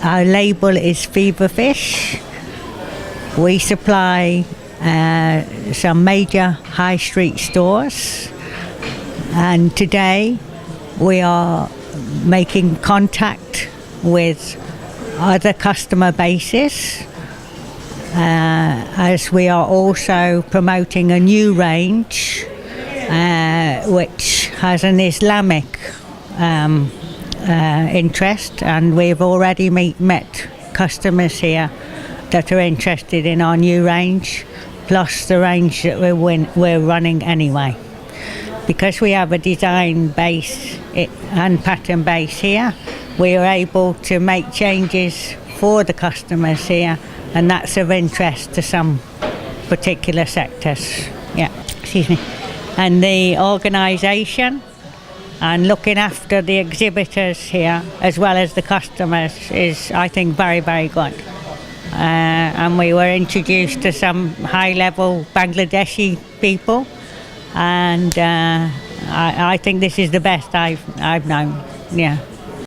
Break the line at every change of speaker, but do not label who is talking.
Our label is Fever Fish. We supply some major high street stores, and today we are making contact with other customer bases, as we are also promoting a new range which has an Islamic interest, and we've already met customers here that are interested in our new range, plus the range that we're running anyway. Because we have a design base and pattern base here, we are able to make changes for the customers here, and that's of interest to some particular sectors. Yeah, excuse me. And the organisation and looking after the exhibitors here as well as the customers is, I think, very, very good. And we were introduced to some high-level Bangladeshi people, and I think this is the best I've known. Yeah.